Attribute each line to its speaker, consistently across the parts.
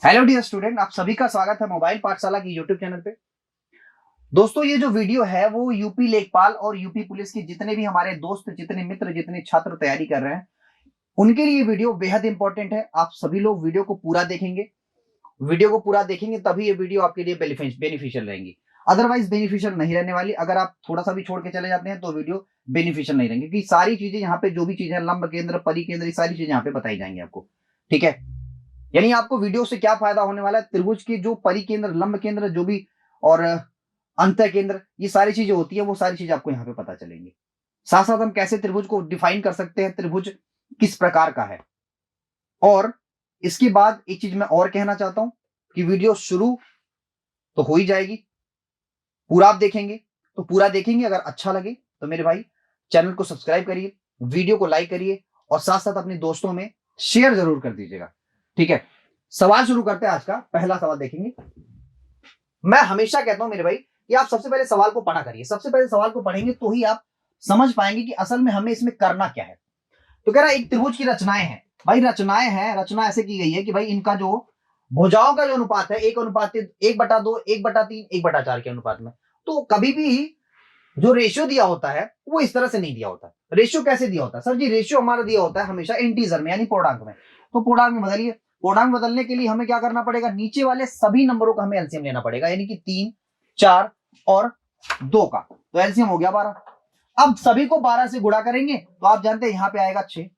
Speaker 1: Hello dear student, आप सभी का स्वागत है मोबाइल पाठशाला की यूट्यूब चैनल पे। दोस्तों, ये जो वीडियो है वो यूपी लेखपाल और यूपी पुलिस की जितने भी हमारे दोस्त, जितने मित्र, जितने छात्र तैयारी कर रहे हैं, उनके लिए वीडियो बेहद इंपॉर्टेंट है। आप सभी लोग वीडियो को पूरा देखेंगे। वीडियो को पूरा देखेंगे तभी ये वीडियो आपके लिए बेनिफिशियल रहेंगी। अदरवाइज बेनिफिशियल नहीं रहने वाली। अगर आप थोड़ा सा भी छोड़ के चले जाते हैं तो वीडियो बेनिफिशियल नहीं रहेंगे, क्योंकि सारी चीजें यहाँ पे जो भी चीजें लंब केंद्र, परि केंद्र, ये सारी चीजें यहाँ पे बताई जाएंगी आपको। ठीक है, यानी आपको वीडियो से क्या फायदा होने वाला है, त्रिभुज की जो परिकेंद्र, लंब केंद्र जो भी और अंत केंद्र, ये सारी चीजें होती है, वो सारी चीजें आपको यहाँ पे पता चलेंगी। साथ साथ हम कैसे त्रिभुज को डिफाइन कर सकते हैं, त्रिभुज किस प्रकार का है। और इसके बाद एक चीज मैं और कहना चाहता हूं कि वीडियो शुरू तो हो ही जाएगी, पूरा आप देखेंगे तो पूरा देखेंगे। अगर अच्छा लगे तो मेरे भाई चैनल को सब्सक्राइब करिए, वीडियो को लाइक करिए और साथ साथ अपने दोस्तों में शेयर जरूर कर दीजिएगा। ठीक है, सवाल शुरू करते हैं। आज का पहला सवाल देखेंगे। मैं हमेशा कहता हूं मेरे भाई कि आप सबसे पहले सवाल को पढ़ा करिए। सबसे पहले सवाल को पढ़ेंगे तो ही आप समझ पाएंगे कि असल में हमें इसमें करना क्या है। तो कह रहा है एक त्रिभुज की रचनाएं हैं। भाई रचनाएं हैं, रचना ऐसे की गई है कि भाई इनका जो भुजाओं का जो अनुपात है 1:3, 1/2, 1/3, 1/4 के अनुपात में। तो कभी भी जो रेशियो दिया होता है वो इस तरह से नहीं दिया होता। रेशियो कैसे दिया होता है सर जी? रेशियो हमारा दिया होता है हमेशा इंटीजर में, यानी पूर्णांक में। तो पूर्णांक में बदलिए। पूर्णांक बदलने के लिए हमें क्या करना पड़ेगा? नीचे वाले सभी नंबरों का हमें एलसीएम लेना पड़ेगा, यानी कि 3, 4 और 2 का। तो एलसीएम हो गया 12। अब सभी को 12 से गुणा करेंगे तो आप जानते हैं यहाँ पे आएगा 6,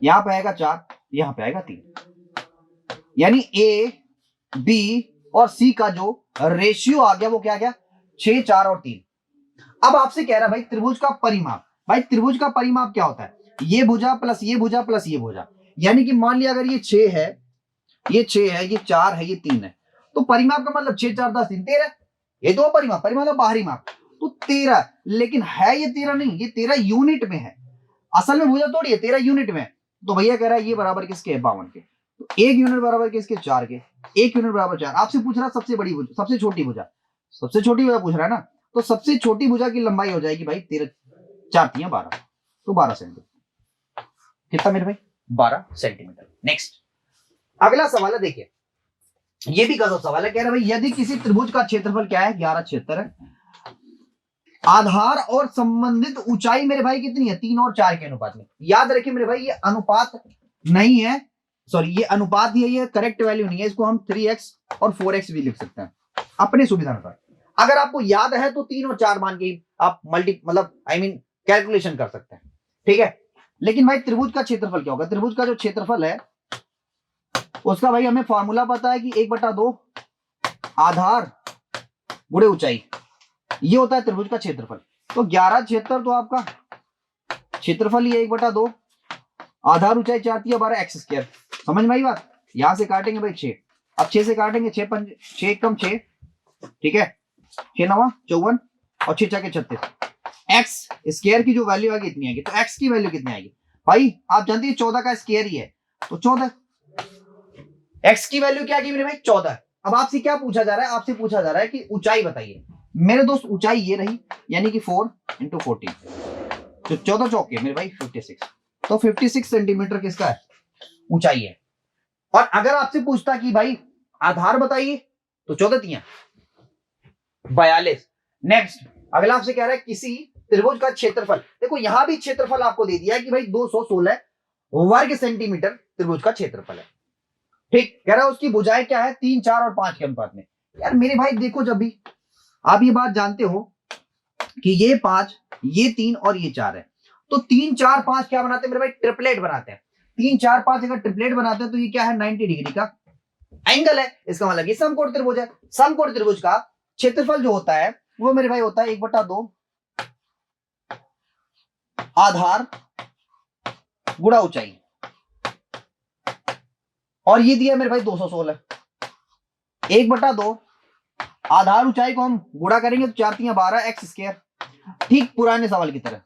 Speaker 1: यहाँ पे आएगा 4, यहाँ पे आएगा 3। यानी ए, बी और सी का जो रेशियो आ गया वो क्या आ गया? 6, 4 और 3। अब आपसे कह रहा है भाई त्रिभुज का परिमाप। भाई त्रिभुज का परिमाप क्या होता है? ये भुजा प्लस ये भुजा प्लस ये भुजा। यानी कि मान लिया अगर ये 6 है, ये 6 है, ये 4 है, ये 3 है, तो परिमाप का मतलब 6, 4, 10, 3, 13। ये तो परिमाप, परिमाप बाहरी माप तो 13। लेकिन है ये 13 नहीं, ये 13 यूनिट में है। असल में भुजा थोड़ी है, 13 यूनिट में है। तो भैया कह रहा है ये बराबर किसके है? 52 के। तो 1 यूनिट बराबर किसके? 4 के। 1 यूनिट बराबर 4। आपसे पूछ रहा सबसे बड़ी भुजा, सबसे छोटी भुजा, सबसे छोटी भुजा पूछ रहा है ना। तो सबसे छोटी भुजा की लंबाई हो जाएगी भाई 13, 4 3 12, तो 12 सेंटीमीटर। कितना मेरे भाई? 12 सेंटीमीटर। नेक्स्ट अगला सवाल है, देखिए ये भी गजब सवाल है। कह रहा है भाई यदि किसी त्रिभुज का क्षेत्रफल क्या है? 1176 है। आधार और संबंधित ऊंचाई मेरे भाई कितनी है? 3 और 4 के अनुपात में। याद रखिए मेरे भाई ये अनुपात नहीं है, सॉरी ये अनुपात ही है, ये करेक्ट वैल्यू नहीं है। इसको हम 3x और 4x भी लिख सकते हैं अपने सुविधा अनुसार। अगर आपको याद है तो 3 और 4 मान के आप कैलकुलेशन कर सकते हैं। ठीक है, लेकिन भाई त्रिभुज का क्षेत्रफल क्या होगा? त्रिभुज का जो क्षेत्रफल है उसका भाई हमें फॉर्मूला पता है कि 1/2 आधार गुणे ऊंचाई, ये होता है त्रिभुज का क्षेत्रफल। तो 1176 तो आपका क्षेत्रफल ही है 1/2 आधार ऊंचाई 4 3 12 x स्क्वायर। समझ में आई बात? यहां से काटेंगे भाई 6, अब 6 से काटेंगे 6 5 6 कम 6, ठीक है, 6 9 54 और 6 4 36। एक्स स्क्वायर की जो वैल्यू आएगी इतनी आएगी। तो एक्स की वैल्यू कितनी आएगी भाई? आप जानते हैं 14 का स्क्वायर ही है, तो 14। एक्स की वैल्यू क्या आएगी मेरे भाई? 14। अब आपसे क्या पूछा जा रहा है? आपसे पूछा जा रहा है कि ऊंचाई बताइए। मेरे दोस्त ऊंचाई ये रही, यानी कि 4 × 14, तो 14 चौके मेरे भाई 56। तो 56 सेंटीमीटर किसका है? ऊंचाई है। और अगर आपसे पूछता कि भाई आधार बताइए, तो 14 3 42। नेक्स्ट अगला आपसे कह रहा है किसी त्रिभुज का क्षेत्रफल। देखो यहां भी क्षेत्रफल आपको दे दिया है कि भाई 216 वर्ग सेंटीमीटर त्रिभुज का क्षेत्रफल है। ठीक, कह रहा है उसकी भुजाएं क्या है? 3 4 और 5 के अनुपात में। यार मेरे भाई देखो, जब भी आप ये बात जानते हो कि ये 5, ये 3 और ये 4 है, तो 3 4 5 क्या बनाते हैं मेरे भाई? ट्रिपलेट बनाते हैं। 3 4 5 अगर ट्रिपलेट बनाते हैं तो ये क्या है? 90 डिग्री का एंगल है। इसका मतलब ये समकोण त्रिभुज है। समकोण त्रिभुज का क्षेत्रफल जो होता है वो मेरे भाई होता है 1/2 आधार गुणा ऊंचाई, और ये दिया मेरे भाई 216। 1/2 आधार ऊंचाई को हम गुणा करेंगे तो 4 3 12 एक्स स्क्वायर। ठीक पुराने सवाल की तरह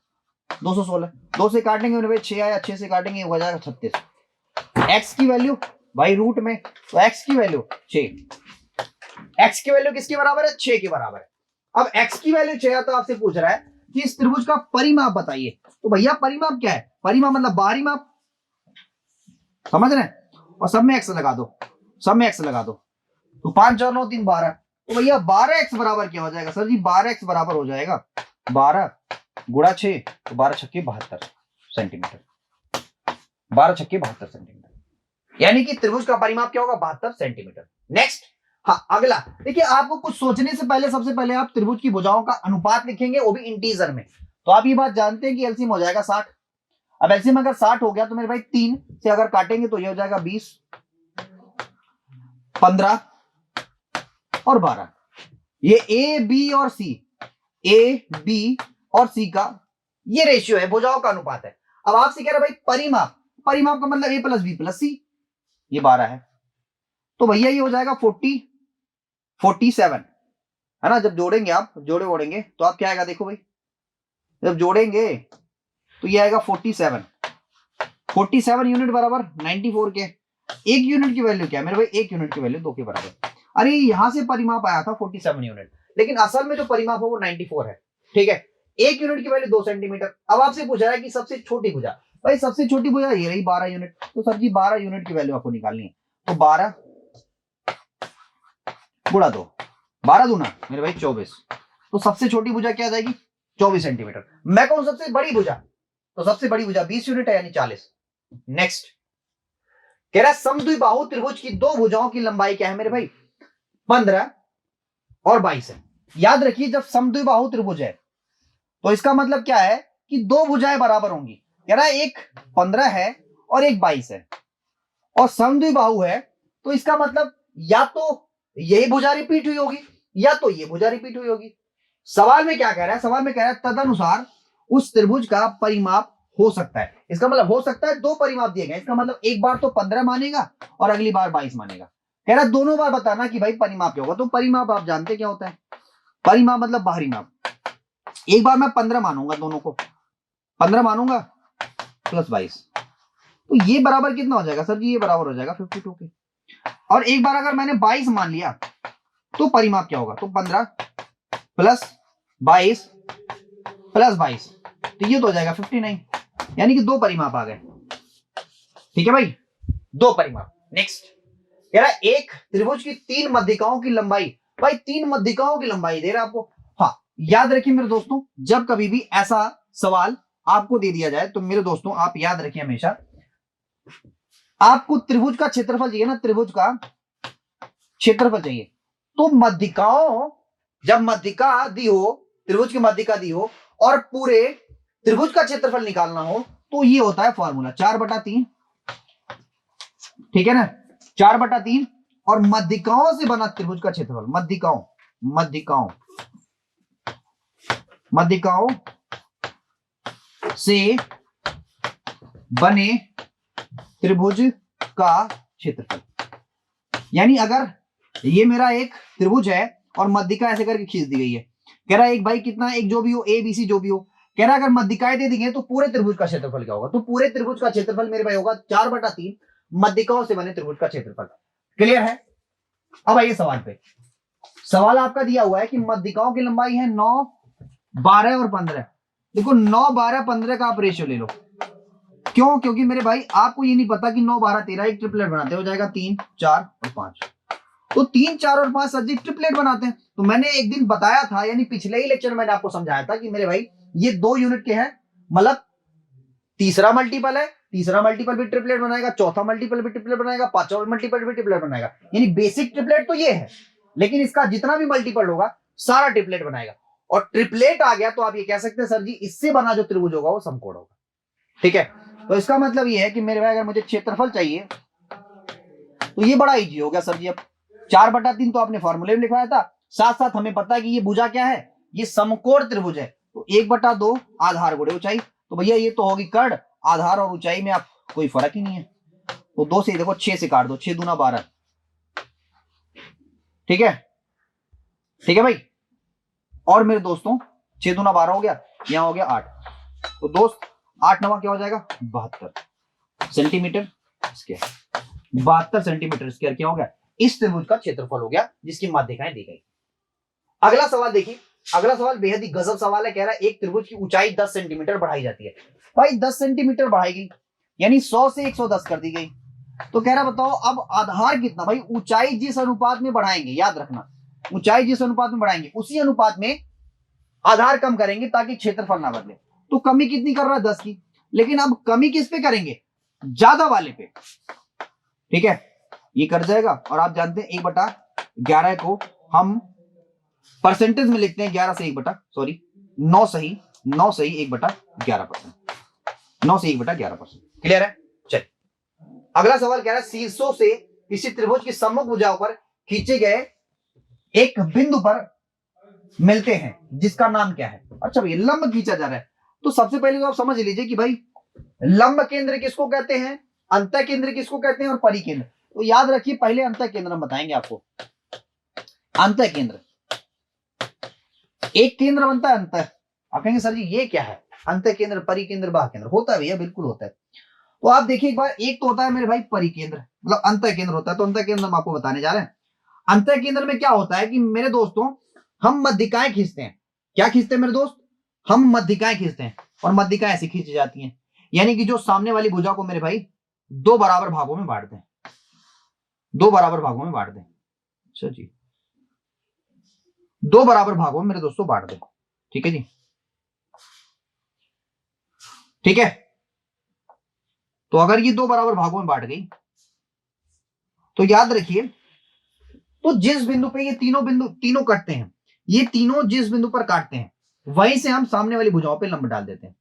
Speaker 1: 216, 2 से काटेंगे मेरे भाई 6 आया, 6 से काटेंगे हो जाएगा 36। एक्स की वैल्यू भाई रूट में, तो एक्स की वैल्यू 6। एक्स की वैल्यू किसके बराबर है? 6 के बराबर है। अब एक्स की वैल्यू 6 है तो आपसे पूछ रहा है कि इस त्रिभुज का परिमाप बताइए। तो भैया परिमाप क्या है? परिमाप मतलब बाहरी माप, समझ रहे हैं? और सब में एक्स लगा दो। सब में x लगा दो, तो 5 4 9 3 12। तो भैया 12x बराबर क्या हो जाएगा सर जी? 12x बराबर हो जाएगा 12 गुणा 6, तो 12 छक्के 72 सेंटीमीटर। 12 छक्के 72 सेंटीमीटर, यानी कि त्रिभुज का परिमाप क्या होगा? 72 सेंटीमीटर। नेक्स्ट, हाँ अगला देखिए, आपको कुछ सोचने से पहले सबसे पहले आप त्रिभुज की भुजाओं का अनुपात लिखेंगे, वो भी इंटीजर में। तो आप ये बात जानते हैं कि एलसीएम हो जाएगा 60। अब एलसीएम अगर 60 हो गया तो मेरे भाई 3 से अगर काटेंगे तो ये हो जाएगा 20, 15 और 12। ये ए बी और सी, ए बी और सी का ये रेशियो है, भुजाओं का अनुपात है। अब आपसे कह रहा भाई परिमाप, परिमाप का मतलब ए प्लस बी प्लस सी, ये 12 है। तो भैया ये हो जाएगा 47 है ना। जब जोड़ेंगे आप, जोड़े ओढ़ेंगे तो आप क्या आएगा देखो भाई, जब जोड़ेंगे तो ये आएगा 47 यूनिट बराबर 94 के। एक यूनिट की वैल्यू क्या है मेरे भाई? एक यूनिट की वैल्यू 2 के बराबर। अरे यहां से परिमाप आया था 47 यूनिट, लेकिन असल में जो परिमाप है वो 94 है। ठीक है, एक यूनिट की वैल्यू 2 सेंटीमीटर। अब आपसे पूछा है कि सबसे छोटी भुजा, भाई सबसे छोटी भुजा ये रही 12 यूनिट। तो सर जी 12 यूनिट की वैल्यू आपको निकालनी है, तो 12 गुणा 2, 12 दूना मेरे भाई 24। तो सबसे छोटी भुजा क्या आ जाएगी? 24 सेंटीमीटर। मैं कहूं सबसे बड़ी भुजा, तो सबसे बड़ी भुजा 20 यूनिट है, यानी 40। नेक्स्ट कह रहा है समद्विबाहु त्रिभुज की दो भुजाओं की लंबाई क्या है मेरे भाई? 15 और 22 है। याद रखिए जब समद्विबाहु त्रिभुज है तो इसका मतलब क्या है कि दो भुजाएं बराबर होंगी। कह रहा है एक 15 है और एक 22 है, और समद्विबाहु है तो इसका मतलब या तो यही भुजा रिपीट हुई होगी या तो ये भुजा रिपीट हुई होगी। सवाल में क्या कह रहा है? सवाल में कह रहा है तदनुसार उस त्रिभुज का परिमाप हो सकता है। इसका मतलब हो सकता है दो परिमाप दिए गए, इसका मतलब एक बार तो 15 मानेगा और अगली बार 22 मानेगा। कह रहा है दोनों बार बताना कि भाई परिमाप क्या होगा। तो परिमाप आप जानते क्या होता है? परिमाप मतलब बाहरी माप। एक बार मैं 15 मानूंगा, दोनों को 15 मानूंगा प्लस 22, तो ये बराबर कितना हो जाएगा सर जी? ये बराबर हो जाएगा 52 के। और एक बार अगर मैंने 22 मान लिया तो परिमाप क्या होगा? तो 15 प्लस 22 प्लस 22, तो ये तो हो जाएगा 59, यानी कि दो परिमाप आ गए। ठीक है भाई, दो परिमाप। नेक्स्ट कह रहा है एक त्रिभुज की 3 मध्यिकाओं की लंबाई। भाई 3 मध्यिकाओं की लंबाई दे रहा है आपको। हाँ याद रखिए मेरे दोस्तों, जब कभी भी ऐसा सवाल आपको दे दिया जाए तो मेरे दोस्तों आप याद रखिए हमेशा, आपको त्रिभुज का क्षेत्रफल चाहिए ना, त्रिभुज का क्षेत्रफल चाहिए। तो मध्यिकाओं, जब मध्यिका दी हो, त्रिभुज की मध्यिका दी हो और पूरे त्रिभुज का क्षेत्रफल निकालना हो, तो ये होता है फॉर्मूला 4/3। ठीक है ना, 4/3। और मध्यिकाओं से बना त्रिभुज का क्षेत्रफल, मध्यिकाओं मध्यिकाओं मध्यिकाओं से बने त्रिभुज का क्षेत्रफल। यानी अगर ये मेरा एक त्रिभुज है और मध्यिका ऐसे करके खींच दी गई है, कह रहा है एक भाई कितना, एक जो भी हो, ए बी सी जो भी हो, कह रहा है अगर मध्यिकाएं दे दी गई तो पूरे त्रिभुज का क्षेत्रफल क्या होगा? तो पूरे त्रिभुज का क्षेत्रफल मेरे भाई होगा 4/3 मध्यिकाओं से बने त्रिभुज का क्षेत्रफल। क्लियर है? अब आइए सवाल पे। सवाल आपका दिया हुआ है कि मध्यिकाओं की लंबाई है 9, 12 और 15। देखो 9, 12, 15 का आप रेशियो ले लो। क्यों? क्योंकि मेरे भाई आपको ये नहीं पता कि 9, 12, 13 एक ट्रिपलेट बनाते हो जाएगा 3, 4 और 5। तो 3, 4 और 5 सर जी ट्रिपलेट बनाते हैं। तो मैंने एक दिन बताया था, यानी पिछले ही लेक्चर में मैंने आपको समझाया था कि मेरे भाई ये 2 यूनिट के हैं, मतलब तीसरा मल्टीपल है, तीसरा मल्टीपल भी ट्रिपलेट बनाएगा, चौथा मल्टीपल भी ट्रिपलेट बनाएगा, पांचवा मल्टीपल भी ट्रिपलेट बनाएगा। यानी बेसिक ट्रिपलेट तो ये है, लेकिन इसका जितना भी मल्टीपल होगा सारा ट्रिपलेट बनाएगा। और ट्रिपलेट आ गया तो आप ये कह सकते हैं सर जी इससे बना जो त्रिभुज होगा वो समकोण होगा। ठीक है, तो इसका मतलब ये है कि मेरे भाई अगर मुझे क्षेत्रफल चाहिए तो ये बड़ा इजी हो गया सर जी। अब 4/3 तो आपने फॉर्मूले में लिखवाया था, साथ साथ हमें पता है कि ये भुजा क्या है, ये समकोण त्रिभुज है। तो 1/2 आधार गुणे ऊंचाई, तो भैया ये तो होगी कर्ण, आधार और ऊंचाई में आप कोई फर्क ही नहीं है। तो 2 से देखो 6 से काट दो, 6 दूना 12। ठीक है, ठीक है भाई। और मेरे दोस्तों 6 दूना 12 हो गया, यहां हो गया 8। तो दोस्त 8 9 क्या हो जाएगा? 72 सेंटीमीटर स्क्वायर। 72 सेंटीमीटर स्क्वायर क्या हो गया? इस त्रिभुज का क्षेत्रफल हो गया जिसकी माध्यिकाएं दी गई। अगला सवाल देखिए, अगला सवाल बेहद ही गजब सवाल है। कह रहा है एक त्रिभुज की ऊंचाई 10 सेंटीमीटर बढ़ाई जाती है। भाई 10 सेंटीमीटर बढ़ाई गई, यानी 100 से 110 कर दी गई। तो कह रहा बताओ अब आधार कितना, भाई ऊंचाई जिस अनुपात में बढ़ाएंगे, याद रखना, ऊंचाई जिस अनुपात में बढ़ाएंगे उसी अनुपात में आधार कम करेंगे ताकि क्षेत्रफल ना बदले। तो कमी कितनी कर रहा है, 10 की, लेकिन अब कमी किस पे करेंगे, ज्यादा वाले पे, ठीक है, ये कर जाएगा। और आप जानते हैं 1/11 को हम परसेंटेज में लिखते हैं 11 से 9 सही 1/11%, 9 से 1/11%। क्लियर है? चलिए अगला सवाल कह रहा है शीर्षों से किसी त्रिभुज की सम्मुख भुजाओं पर खींचे गए एक बिंदु पर मिलते हैं जिसका नाम क्या है। अच्छा भैया लंब खींचा जा रहा है, तो सबसे पहले तो आप समझ लीजिए कि भाई लंब केंद्र किसको कहते हैं, अंतः केंद्र किसको कहते हैं और परिकेंद्र। तो याद रखिए पहले अंतः केंद्र हम बताएंगे आपको। अंतः केंद्र, एक केंद्र बनता है अंतः। आप कहेंगे सर जी ये क्या है, अंतः केंद्र परिकेंद्र बाह्य केंद्र होता है भैया, बिल्कुल होता है। तो आप देखिए एक बार, एक तो होता है मेरे भाई परिकेंद्र, मतलब अंतः केंद्र होता है। तो अंतः केंद्र हम आपको बताने जा रहे हैं। अंतः केंद्र में क्या होता है कि मेरे दोस्तों हम मध्यिकाएं खींचते हैं। क्या खींचते हैं मेरे दोस्त, हम मध्यिकाएं खींचते हैं और मध्यिकाएं ऐसी खींची जाती हैं, यानी कि जो सामने वाली भुजा को मेरे भाई दो बराबर भागों में बांट दें, दो बराबर भागों में बांट दें। अच्छा जी, दो बराबर भागों में मेरे दोस्तों बांट दें, ठीक है जी, ठीक है। तो अगर ये दो बराबर भागों में बांट गई तो याद रखिए, तो जिस बिंदु पे ये तीनों कटते हैं, ये तीनों जिस बिंदु पर काटते हैं वहीं से हम सामने वाली भुजाओं पे लंब डाल देते हैं,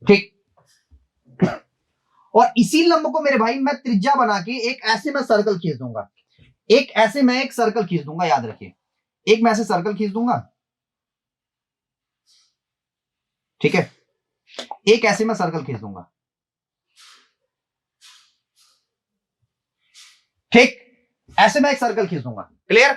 Speaker 1: ठीक। और इसी लंब को मेरे भाई मैं त्रिज्या बना के एक ऐसे मैं सर्कल खींच दूंगा, एक ऐसे मैं एक सर्कल खींच दूंगा, याद रखिए, एक मैं ऐसे सर्कल खींच दूंगा, ठीक है, एक ऐसे मैं सर्कल खींच दूंगा, ठीक, ऐसे मैं एक सर्कल खींच दूंगा। क्लियर?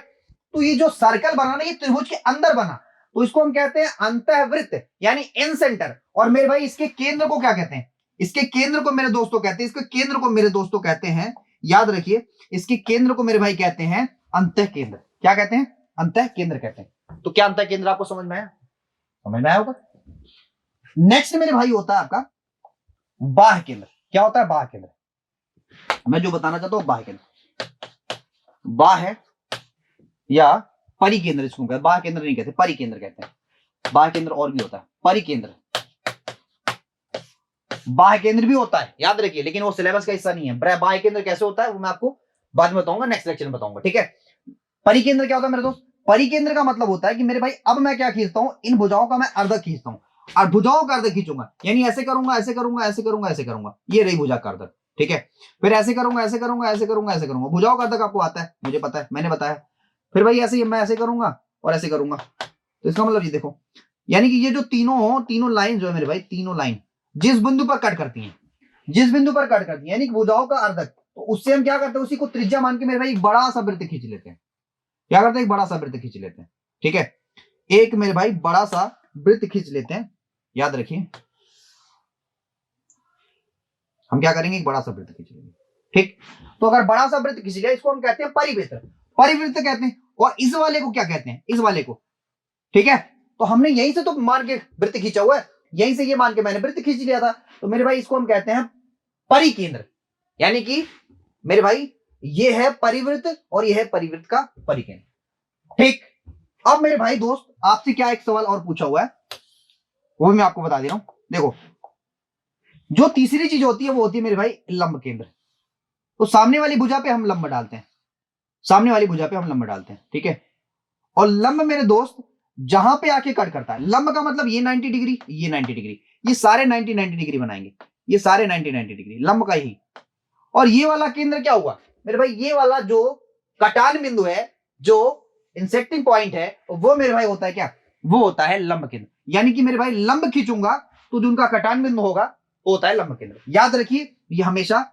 Speaker 1: तो ये जो सर्कल बना ना, ये त्रिभुज के अंदर बना, तो इसको हम कहते हैं अंतःवृत्त यानी इन सेंटर। और मेरे भाई इसके केंद्र को क्या कहते हैं, इसके केंद्र को मेरे दोस्तों कहते हैं, इसके केंद्र को मेरे दोस्तों कहते हैं, याद रखिए, इसके केंद्र को मेरे भाई कहते हैं अंतः केंद्र। क्या कहते हैं, अंतः केंद्र कहते हैं। तो क्या अंतः केंद्र आपको समझ में आया, समझ में आया होगा। नेक्स्ट मेरे भाई होता है आपका बाह्य केंद्र। क्या होता है बाह्य केंद्र, मैं जो बताना चाहता हूं बाह्य केंद्र, बाह्य या परिकेंद्र इसको कहते हैं, बाह्य केंद्र नहीं कहते, परिकेंद्र कहते हैं। बाह्य केंद्र और भी होता है, परिकेंद्र, बाह्य केंद्र भी होता है, याद रखिए, लेकिन वो सिलेबस का हिस्सा नहीं है। बाह्य केंद्र कैसे होता है वो मैं आपको बाद में बताऊंगा, नेक्स्ट लेक्चर में बताऊंगा, ठीक है। परिकेंद्र क्या होता है मेरे दोस्त, परिकेंद्र का मतलब होता है कि मेरे भाई अब मैं क्या खींचता हूं, इन भुजाओं का मैं अर्धक खींचता हूं, और भुजाओं का अर्धक खींचूंगा, यानी ऐसे करूंगा, ऐसे करूंगा, ऐसे करूंगा, ऐसे करूंगा, ये रही भुजा का अर्धक, ठीक है। फिर ऐसे करूंगा, ऐसे करूंगा, ऐसे करूंगा, ऐसे करूंगा, भुजाओं का अर्धक आपको आता है, मुझे पता है, मैंने बताया। फिर भाई ऐसे मैं ऐसे करूंगा और ऐसे करूंगा। तो इसका मतलब ये देखो, यानी कि ये जो तीनों लाइन जो है मेरे भाई, तीनों लाइन जिस बिंदु पर कट करती हैं, जिस बिंदु पर कट करती है यानी कि भुजाओं का अर्धक, तो उससे हम क्या करते हैं, उसी को त्रिज्या मान के मेरे भाई एक बड़ा सा वृत्त खींच लेते हैं। क्या करते हैं, एक बड़ा सा वृत्त खींच लेते हैं, ठीक है, एक मेरे भाई बड़ा सा वृत्त खींच लेते हैं। याद रखिए हम क्या करेंगे, एक बड़ा सा वृत्त खींच लेंगे, ठीक। तो अगर बड़ा सा वृत्त खींच लिया, इसको हम कहते हैं परिवृत्त, परिवृत्त कहते हैं। और इस वाले को क्या कहते हैं, इस वाले को, ठीक है। तो हमने यहीं से तो मान के वृत्त खींचा हुआ है, यहीं से ये मान के मैंने वृत्त खींच लिया था, तो मेरे भाई इसको हम कहते हैं परिकेंद्र, यानी कि मेरे भाई ये है परिवृत्त और ये है परिवृत्त का परिकेंद्र, ठीक। अब मेरे भाई दोस्त आपसे क्या एक सवाल और पूछा हुआ है, वो भी मैं आपको बता दे रहा हूं। देखो जो तीसरी चीज होती है वो होती है मेरे भाई लंब केंद्र। तो सामने वाली भुजा पे हम लंब डालते हैं, सामने वाली भुजा पे हम लंब डालते हैं, ठीक है। और लंब मेरे दोस्त जहां पे आके कट करता है, लंब का मतलब ये 90 डिग्री, ये 90 डिग्री, ये सारे 90 डिग्री बनाएंगे, ये सारे 90 डिग्री लंब का ही। और ये वाला केंद्र क्या हुआ मेरे भाई, ये वाला जो कटान बिंदु है, जो इंसेक्टिंग पॉइंट है, वो मेरे भाई होता है क्या, वो होता है लंब केंद्र। यानी कि मेरे भाई लंब खींचूंगा तो जो उनका कटान बिंदु होगा वो होता है लंब केंद्र। याद रखिए ये हमेशा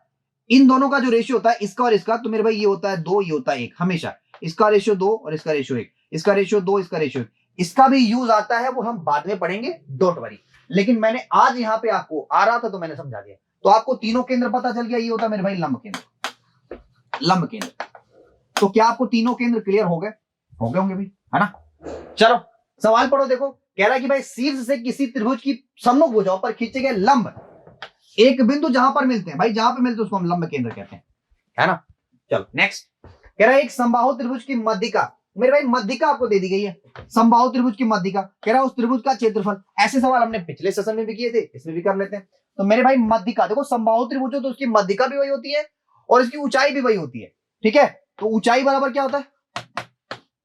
Speaker 1: इन दोनों का जो रेशियो होता है, इसका और इसका, तो मेरे भाई ये होता है 2, ये होता है 1, हमेशा इसका रेशियो 2 और इसका रेशियो 1, इसका रेशियो 2, इसका रेशियो 1। इसका भी यूज आता है, वो हम बाद में पढ़ेंगे, डोंट वरी। लेकिन मैंने आज यहाँ पे आपको आ रहा था तो मैंने समझा दिया, तो आपको तीनों केंद्र पता चल गया, ये होता है मेरे भाई लंब केंद्र, लंब केंद्र। तो क्या आपको तीनों केंद्र क्लियर हो गए होंगे भी, है ना। चलो सवाल पढ़ो, देखो कह रहा है कि भाई शीर्ष से किसी त्रिभुज की सम्मुख भुजाओं पर खींचे गए लंब एक बिंदु जहां पर मिलते हैं भाई, जहां पर मिलते हैं उसको हम लंब केंद्र कहते हैं, है ना। चलो नेक्स्ट, कह रहा है एक समबाहु त्रिभुज की मध्यिका, मेरे भाई मध्यिका आपको दे दी गई है, समबाहु त्रिभुज की मध्यिका, कह रहा है उस त्रिभुज का क्षेत्रफल। ऐसे सवाल हमने पिछले सेशन में भी किए थे, इसमें भी कर लेते हैं। तो मेरे भाई मध्यिका देखो, समबाहु त्रिभुज हो तो उसकी मध्यिका भी वही होती है और इसकी ऊंचाई भी वही होती है, ठीक है। तो ऊंचाई बराबर क्या होता है,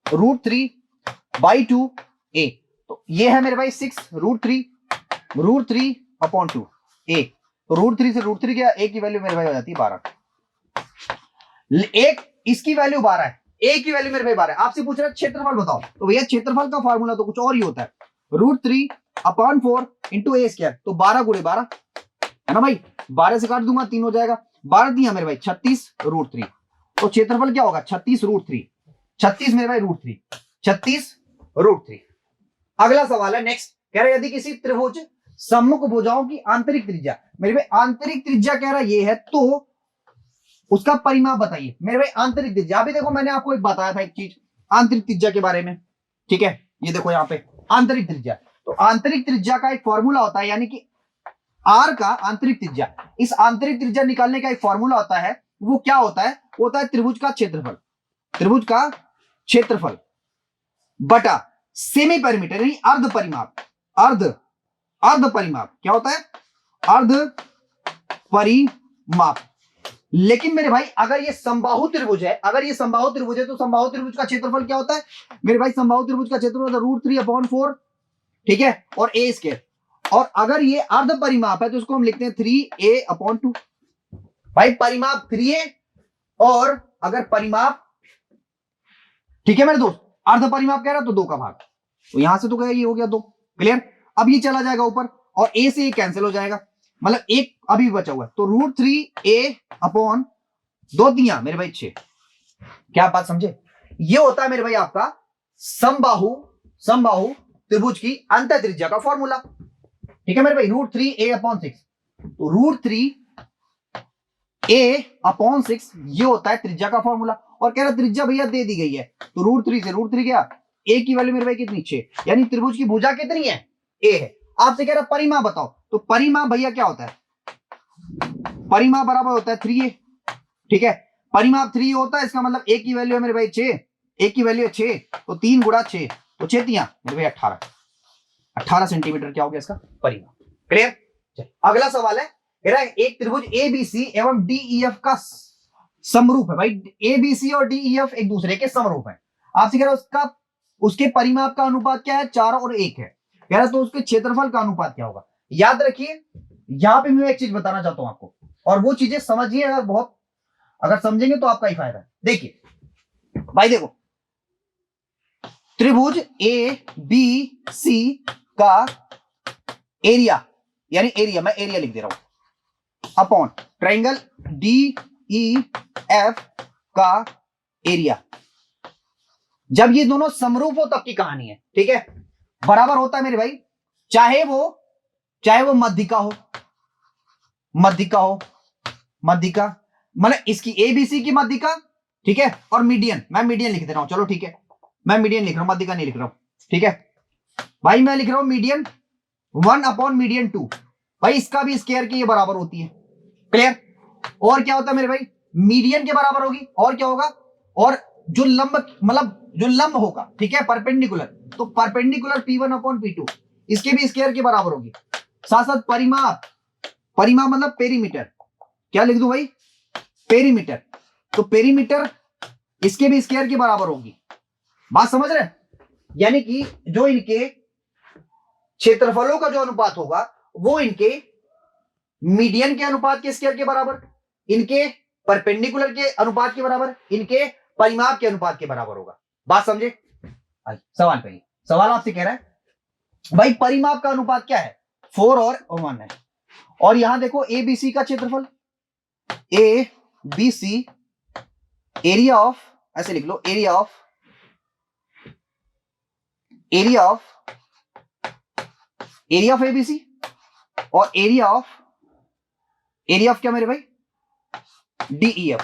Speaker 1: √3/2a। तो ये है मेरे भाई 6 √3 √3/2 a। तो √3 से √3 गया, a की वैल्यू मेरे भाई हो जाती है 12। एक इसकी वैल्यू 12 है, a की वैल्यू मेरे भाई 12 है। आपसे पूछ रहा है क्षेत्रफल बताओ, तो भैया क्षेत्रफल का फॉर्मूला तो कुछ और ही होता है, √3/4 इंटू a स्क्वायर। तो 12 × 12 है ना भाई, 12 से काट दूंगा 3 हो जाएगा, 12 दिया मेरे भाई 36 √3। तो क्षेत्रफल क्या होगा 36 √3, 36 मेरे भाई √3, 36 √3। अगला सवाल है नेक्स्ट, कह रहा है यदि किसी त्रिभुज सम्मुख भुजाओं की आंतरिक त्रिज्या, मेरे भाई आंतरिक त्रिज्या कह रहा ये है, तो उसका परिमाप बताइए। मेरे भाई आंतरिक त्रिज्या, अभी देखो मैंने आपको एक बताया था एक चीज आंतरिक त्रिज्या के बारे में, ठीक है। ये देखो यहाँ पे आंतरिक त्रिज्या, तो आंतरिक त्रिज्या का एक फॉर्मूला होता है, यानी कि आर का आंतरिक त्रिज्या, इस आंतरिक त्रिज्या निकालने का एक फॉर्मूला होता है। वो क्या होता है, वो होता है त्रिभुज का क्षेत्रफल, त्रिभुज का क्षेत्रफल बटा सेमी परिमीटर यानी अर्ध परिमाप, अर्ध परिमाप क्या होता है, अर्ध परिमाप। लेकिन मेरे भाई अगर ये समबाहु त्रिभुज है, अगर ये समबाहु त्रिभुज है तो समबाहु त्रिभुज का क्षेत्रफल क्या होता है मेरे भाई, समबाहु त्रिभुज का क्षेत्रफल √3/4, ठीक है, और a स्क्वायर। और अगर ये अर्ध परिमाप है तो उसको हम लिखते हैं 3a/2। भाई परिमाप 3a और अगर परिमाप, ठीक है मेरे दोस्त, अर्ध परिमाप कह रहा तो 2 का भाग, तो यहां से तो गया, ये हो गया 2, क्लियर। अब ये चला जाएगा ऊपर और a से ये कैंसिल हो जाएगा, मतलब एक अभी बचा हुआ है, तो √3a/2 दिया मेरे भाई 6। क्या बात समझे, ये होता है मेरे भाई आपका समबाहु त्रिभुज की अंत त्रिज्या का फॉर्मूला, ठीक है मेरे भाई, √3a/6। तो √3a/6 ये होता है त्रिज्या का फॉर्मूला। और कह रहा त्रिज्या भैया दे दी गई है, तो √3 से √3 गया, a की वैल्यू मेरे भाई कितनी 6, यानी त्रिभुज की भुजा कितनी है a है। आपसे कह रहा परिमाप बताओ, तो परिमाप भैया क्या होता है, परिमाप बराबर होता है 3a, ठीक है। परिमाप 3 होता है, इसका मतलब a की वैल्यू है मेरे भाई 6, a की वैल्यू है 6, तो 3 × 6, तो 6 तियां मेरे भाई 18 सेंटीमीटर क्या हो गया इसका परिमाप, क्लियर। अगला सवाल है, कह रहा है एक त्रिभुज ABC एवं DEF का समरूप है। भाई ABC और DEF एक दूसरे के समरूप है। आपसे कह रहा है उसका, उसके परिमाप का अनुपात क्या है, 4 और 1 है। कह रहा है तो उसके क्षेत्रफल का अनुपात क्या होगा। याद रखिए, यहां पे मैं एक चीज बताना चाहता हूं आपको, और वो चीजें समझिए, अगर बहुत अगर समझेंगे तो आपका ही फायदा है। देखिए भाई देखो, त्रिभुज ABC का एरिया, यानी एरिया, मैं एरिया लिख दे रहा हूं, अपॉन ट्राइंगल DEF का एरिया, जब ये दोनों समरूप हो तब की कहानी है, ठीक है। बराबर होता है मेरे भाई, चाहे वो मध्यिका हो, मध्यिका मतलब इसकी ABC की मध्यिका, ठीक है, और मीडियन, मैं मीडियन लिख दे रहा हूं, चलो ठीक है, मैं मीडियन लिख रहा हूं, मध्यिका नहीं लिख रहा हूं, ठीक है भाई। मैं लिख रहा हूं मीडियन 1/मीडियन 2, भाई इसका भी स्क्वायर की ये बराबर होती है, क्लियर। और क्या होता है मेरे भाई, मीडियन के बराबर होगी, और क्या होगा, और जो लंब मतलब जो लंब होगा, ठीक है, परपेंडिकुलर, तो परपेंडिकुलर P1/P2 इसके भी स्क्वायर के बराबर होगी। साथ साथ परिमाप मतलब पेरीमीटर, क्या लिख दूं भाई, पेरीमीटर, तो पेरीमीटर इसके भी स्क्वायर के बराबर होगी। बात समझ रहे हैं, यानी कि जो इनके क्षेत्रफलों का जो अनुपात होगा वो इनके मीडियन के अनुपात के स्क्वायर के बराबर, इनके परपेंडिकुलर के अनुपात के बराबर, इनके परिमाप के अनुपात के बराबर होगा। बात समझे। सवाल पे, सवाल आपसे कह रहा है भाई परिमाप का अनुपात क्या है, 4 और 1 है। और यहां देखो ABC का क्षेत्रफल, ABC एरिया ऑफ, ऐसे लिख लो, एरिया ऑफ ABC और एरिया ऑफ क्या मेरे भाई, DEF।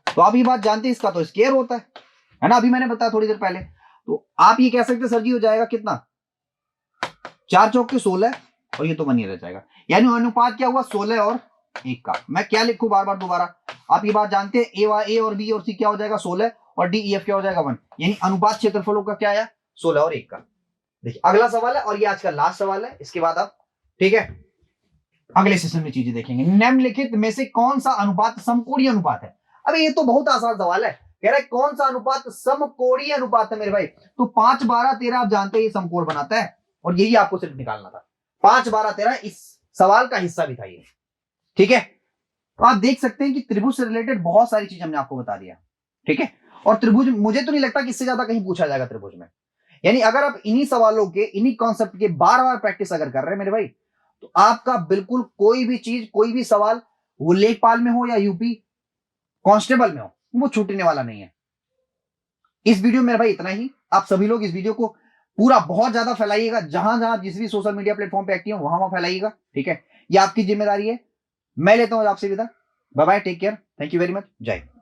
Speaker 1: तो आप ये बात जानते हैं, इसका तो स्क्वायर होता है ना, अभी मैंने बताया थोड़ी देर पहले। तो आप ये कह सकते सर जी हो जाएगा कितना, 4 चौक के 16 और ये तो 1 ही रह जाएगा। यानी अनुपात क्या हुआ 16 और 1 का। मैं क्या लिखूं बार बार दोबारा, आप ये बात जानते हैं ए और बी और सी क्या हो जाएगा 16 और डी ई एफ क्या हो जाएगा 1। यानी अनुपात क्षेत्रफलों का क्या आया 16 और 1 का। देखिए अगला सवाल है और ये आज का लास्ट सवाल है, इसके बाद आप ठीक है अगले सेशन में चीजें देखेंगे। निम्नलिखित में से कौन सा अनुपात समकोणीय अनुपात है। अबे ये तो बहुत आसान सवाल है, कह रहा है कौन सा अनुपात समकोणीय अनुपात है मेरे भाई। तो 5 12 13 आप जानते हैं ये समकोण बनाता है और यही आपको सिर्फ निकालना था। 5 12 13 इस सवाल का हिस्सा भी था ये, ठीक है। तो आप देख सकते हैं कि त्रिभुज से रिलेटेड बहुत सारी चीज हमने आपको बता दिया, ठीक है। और त्रिभुज मुझे तो नहीं लगता कि इससे ज्यादा कहीं पूछा जाएगा त्रिभुज में। यानी अगर आप इन्हीं सवालों के इन्हीं कॉन्सेप्ट के बार बार प्रैक्टिस अगर कर रहे हैं मेरे भाई, तो आपका बिल्कुल कोई भी चीज कोई भी सवाल वो लेखपाल में हो या यूपी कांस्टेबल में हो वो छूटने वाला नहीं है। इस वीडियो में मेरे भाई इतना ही। आप सभी लोग इस वीडियो को पूरा बहुत ज्यादा फैलाइएगा, जहां जहां जिस भी सोशल मीडिया प्लेटफॉर्म पे एक्टिव हो वहां वहां फैलाइएगा, ठीक है। ये आपकी जिम्मेदारी है। मैं लेता हूं आपसे विदा। Bye bye, take care, thank you very much, जय हिंद।